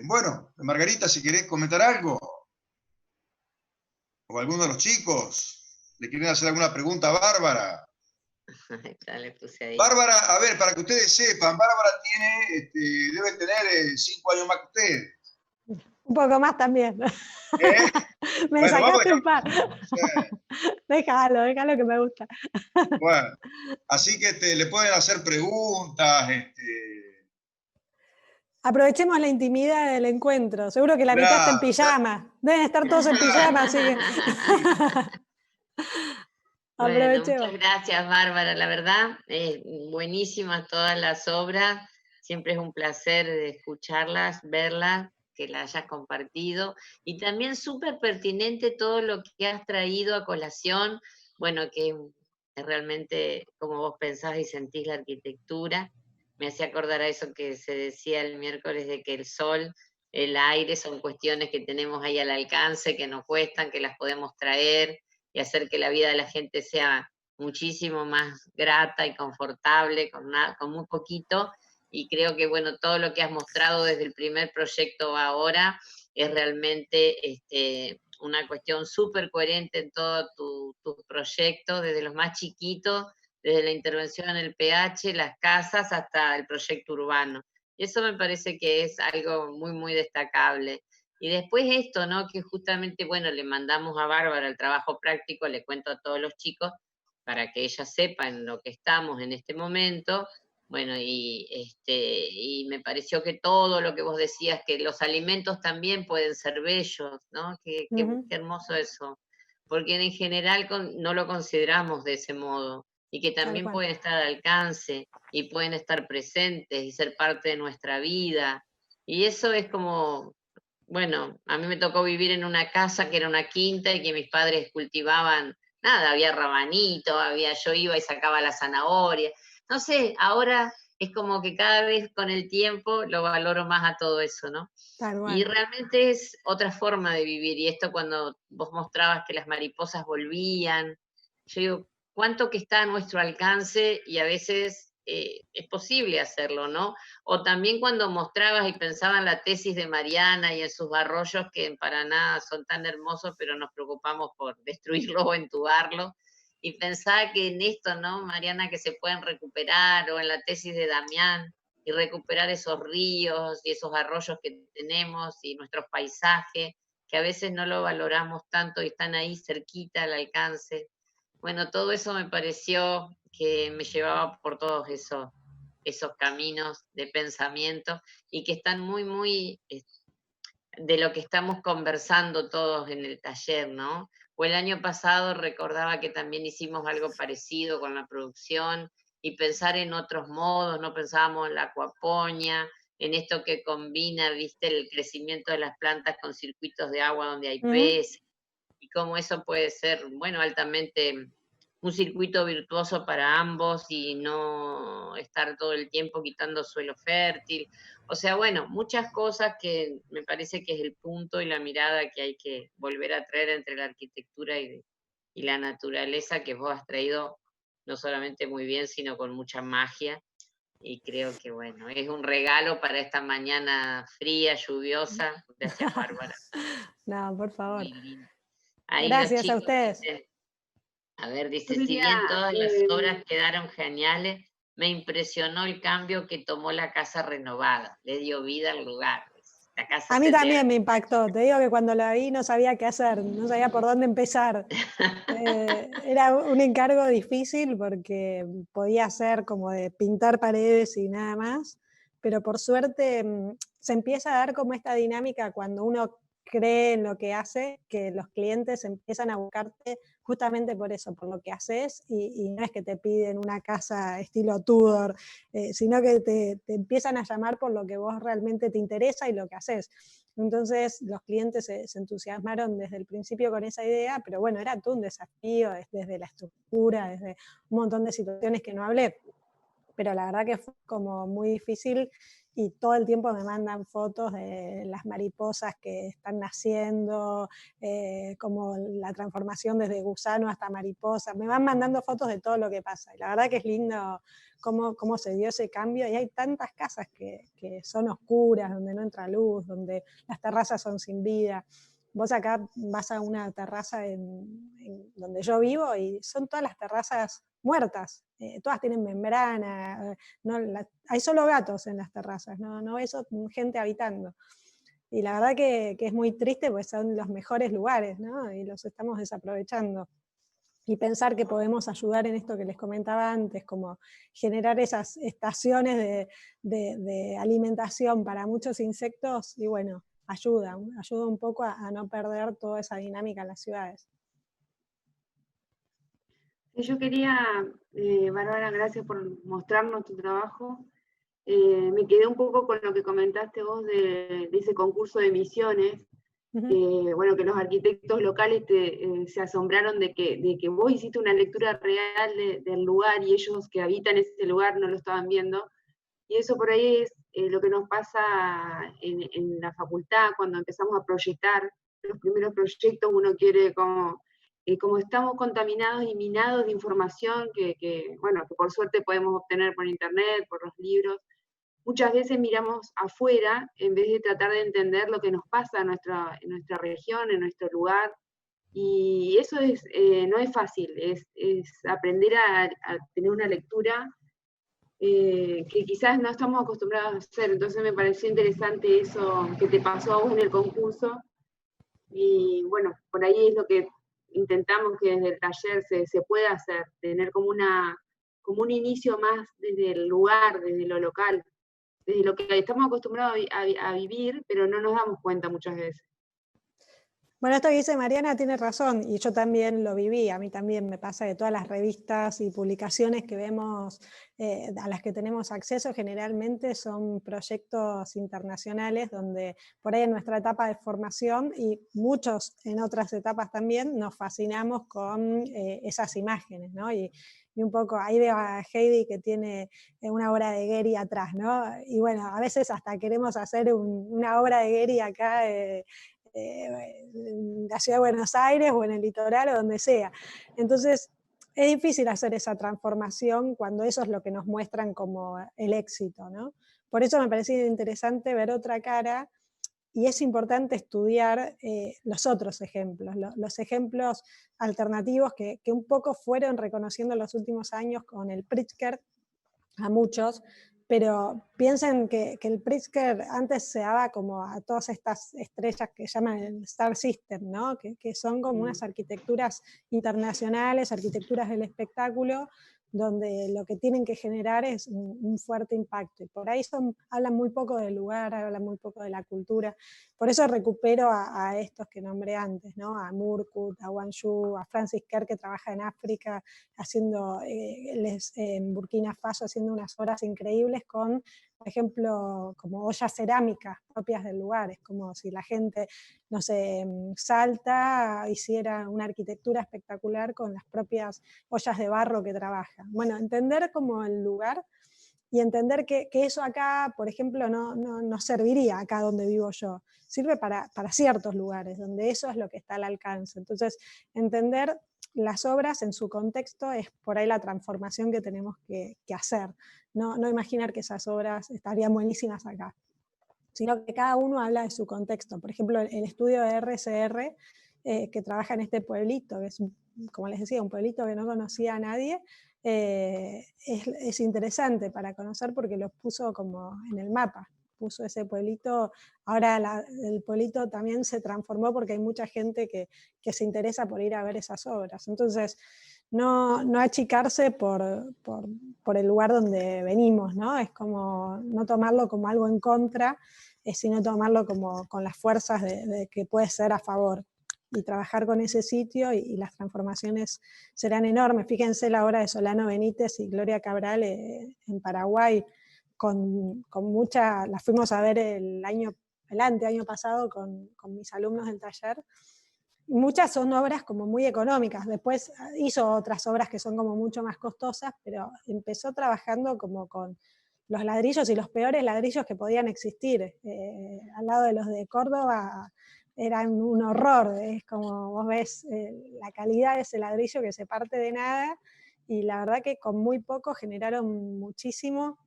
S3: Bueno, Margarita, si querés comentar algo, o alguno de los chicos, ¿le quieren hacer alguna pregunta a Bárbara?
S4: Ya le puse ahí.
S3: Bárbara, a ver, para que ustedes sepan, Bárbara debe tener 5 años más que ustedes.
S2: Un poco más también.
S3: ¿Eh?
S2: Me
S3: Bueno,
S2: sacaste un par.
S3: Sí.
S2: Déjalo que me gusta.
S3: Bueno, así que le pueden hacer preguntas.
S2: Aprovechemos la intimidad del encuentro. Seguro que la mitad está en
S3: Claro,
S2: pijama. Deben estar todos en pijama, así que...
S4: Bueno,
S2: Aprovechemos.
S4: muchas gracias, Bárbara. La verdad, buenísimas todas las obras. Siempre es un placer escucharlas, verlas, que las hayas compartido. Y también súper pertinente todo lo que has traído a colación. Bueno, que es realmente como vos pensás y sentís la arquitectura. Me hacía acordar a eso que se decía el miércoles de que el sol, el aire son cuestiones que tenemos ahí al alcance, que no cuestan, que las podemos traer y hacer que la vida de la gente sea muchísimo más grata y confortable con muy poquito. Y creo que, bueno, todo lo que has mostrado desde el primer proyecto a ahora es realmente una cuestión súper coherente en todo tu proyecto, desde los más chiquitos, desde la intervención en el pH, las casas, hasta el proyecto urbano. Y eso me parece que es algo muy, muy destacable. Y después esto, ¿no? Que justamente, bueno, le mandamos a Bárbara el trabajo práctico, le cuento a todos los chicos, para que ellas sepan lo que estamos en este momento. Bueno, y me pareció que todo lo que vos decías, que los alimentos también pueden ser bellos, ¿no? Qué hermoso eso. Porque en general no lo consideramos de ese modo. Y que también pueden estar al alcance, y pueden estar presentes, y ser parte de nuestra vida. Y eso es como... Bueno, a mí me tocó vivir en una casa que era una quinta y que mis padres cultivaban, nada, había rabanito, yo iba y sacaba la zanahoria. No sé, ahora es como que cada vez con el tiempo lo valoro más a todo eso, ¿no? Y realmente es otra forma de vivir. Y esto cuando vos mostrabas que las mariposas volvían, yo digo, cuánto que está a nuestro alcance y a veces es posible hacerlo, ¿no? O también cuando mostrabas y pensaba en la tesis de Mariana y en sus arroyos que en Paraná son tan hermosos, pero nos preocupamos por destruirlos o entubarlos. Y pensaba que en esto, ¿no, Mariana, que se pueden recuperar, o en la tesis de Damián, y recuperar esos ríos y esos arroyos que tenemos y nuestros paisajes, que a veces no lo valoramos tanto y están ahí cerquita al alcance. Bueno, todo eso me pareció que me llevaba por todos esos caminos de pensamiento y que están muy, muy de lo que estamos conversando todos en el taller, ¿no? O el año pasado recordaba que también hicimos algo parecido con la producción y pensar en otros modos, no pensábamos en la acuaponia, en esto que combina, viste, el crecimiento de las plantas con circuitos de agua donde hay peces, y cómo eso puede ser, bueno, altamente un circuito virtuoso para ambos y no estar todo el tiempo quitando suelo fértil. O sea, bueno, muchas cosas que me parece que es el punto y la mirada que hay que volver a traer entre la arquitectura y la naturaleza que vos has traído no solamente muy bien, sino con mucha magia. Y creo que, bueno, es un regalo para esta mañana fría, lluviosa. Gracias, Bárbara.
S2: No, por favor.
S4: Muy lindo. Ahí los
S2: Gracias a
S4: chicos
S2: ustedes.
S4: dicen, a ver,
S5: Yo
S4: dice, si
S5: quería,
S4: bien todas las obras quedaron geniales, me impresionó el cambio que tomó la casa renovada. Le dio vida al lugar. La casa
S2: A mí
S4: se
S2: también me impactó. Te digo que cuando la vi no sabía qué hacer, no sabía por dónde empezar. Era un encargo difícil porque podía ser como de pintar paredes y nada más, pero por suerte se empieza a dar como esta dinámica cuando uno cree en lo que hace, que los clientes empiezan a buscarte justamente por eso, por lo que haces, y no es que te piden una casa estilo Tudor, sino que te empiezan a llamar por lo que vos realmente te interesa y lo que haces. Entonces los clientes se entusiasmaron desde el principio con esa idea, pero bueno, era todo un desafío desde la estructura, desde un montón de situaciones que no hablé, pero la verdad que fue como muy difícil y todo el tiempo me mandan fotos de las mariposas que están naciendo, como la transformación desde gusano hasta mariposa, me van mandando fotos de todo lo que pasa y la verdad que es lindo cómo se dio ese cambio y hay tantas casas que son oscuras, donde no entra luz, donde las terrazas son sin vida. Vos acá vas a una terraza donde yo vivo y son todas las terrazas muertas, todas tienen membrana, hay solo gatos en las terrazas, no ves gente habitando. Y la verdad que es muy triste porque son los mejores lugares, ¿no? Y los estamos desaprovechando. Y pensar que podemos ayudar en esto que les comentaba antes, como generar esas estaciones de alimentación para muchos insectos, y bueno, ayuda un poco a no perder toda esa dinámica en las ciudades.
S5: Yo quería, Bárbara, gracias por mostrarnos tu trabajo. Me quedé un poco con lo que comentaste vos de ese concurso de misiones. Bueno, que los arquitectos locales se asombraron de que vos hiciste una lectura real del lugar y ellos que habitan ese lugar no lo estaban viendo. Y eso por ahí es lo que nos pasa en la facultad, cuando empezamos a proyectar los primeros proyectos, uno quiere como estamos contaminados y minados de información bueno, que por suerte podemos obtener por internet, por los libros, muchas veces miramos afuera en vez de tratar de entender lo que nos pasa en nuestra región, en nuestro lugar. Y eso no es fácil, es aprender a tener una lectura que quizás no estamos acostumbrados a hacer. Entonces me pareció interesante eso que te pasó a vos en el concurso. Y bueno, por ahí es lo que intentamos que desde el taller se pueda hacer, tener como un inicio más desde el lugar, desde lo local, desde lo que estamos acostumbrados a vivir, pero no nos damos cuenta muchas veces.
S2: Bueno, esto que dice Mariana tiene razón, y yo también lo viví, a mí también me pasa que todas las revistas y publicaciones que vemos, a las que tenemos acceso, generalmente son proyectos internacionales, donde por ahí en nuestra etapa de formación, y muchos en otras etapas también, nos fascinamos con esas imágenes, ¿no? Y un poco, ahí veo a Heidi que tiene una obra de Gehry atrás, ¿no? Y bueno, a veces hasta queremos hacer una obra de Gehry acá, en la ciudad de Buenos Aires o en el litoral o donde sea. Entonces, es difícil hacer esa transformación cuando eso es lo que nos muestran como el éxito, ¿no? Por eso me parecía interesante ver otra cara y es importante estudiar los otros ejemplos, los ejemplos alternativos que un poco fueron reconociendo en los últimos años con el Pritzker a muchos, pero piensen que el Pritzker antes se daba como a todas estas estrellas que llaman el Star System, ¿no? Que son como unas arquitecturas internacionales, arquitecturas del espectáculo, donde lo que tienen que generar es un fuerte impacto. Y por ahí hablan muy poco del lugar, hablan muy poco de la cultura. Por eso recupero a estos que nombré antes, ¿no? A Murkut, a Wang Yu, a Francis Kerr, que trabaja en África, haciendo, en Burkina Faso, haciendo unas obras increíbles con, por ejemplo, como ollas cerámicas propias del lugar. Es como si la gente, no sé, Salta hiciera una arquitectura espectacular con las propias ollas de barro que trabaja. Bueno, entender como el lugar y entender que eso acá, por ejemplo, no serviría acá donde vivo yo. Sirve para ciertos lugares, donde eso es lo que está al alcance. Entonces, entender las obras en su contexto es por ahí la transformación que tenemos que hacer. No imaginar que esas obras estarían buenísimas acá, sino que cada uno habla de su contexto. Por ejemplo, el estudio de RCR, que trabaja en este pueblito, que es, como les decía, un pueblito que no conocía a nadie, es interesante para conocer porque los puso como en el mapa. Puso ese pueblito, ahora el pueblito también se transformó porque hay mucha gente que se interesa por ir a ver esas obras. Entonces, no achicarse por el lugar donde venimos, ¿no? Es como no tomarlo como algo en contra, sino tomarlo como con las fuerzas de que puede ser a favor, y trabajar con ese sitio y las transformaciones serán enormes. Fíjense la obra de Solano Benítez y Gloria Cabral en Paraguay, con mucha, la fuimos a ver el año pasado con mis alumnos del taller. Muchas son obras como muy económicas, después hizo otras obras que son como mucho más costosas, pero empezó trabajando como con los ladrillos y los peores ladrillos que podían existir. Al lado de los de Córdoba eran un horror, es como vos ves la calidad de ese ladrillo que se parte de nada, y la verdad que con muy poco generaron muchísimo,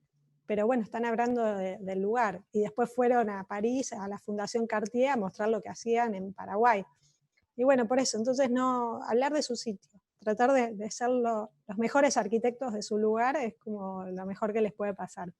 S2: pero bueno, están hablando del lugar. Y después fueron a París, a la Fundación Cartier, a mostrar lo que hacían en Paraguay. Y bueno, por eso, entonces no hablar de su sitio, tratar de ser los mejores arquitectos de su lugar es como lo mejor que les puede pasar.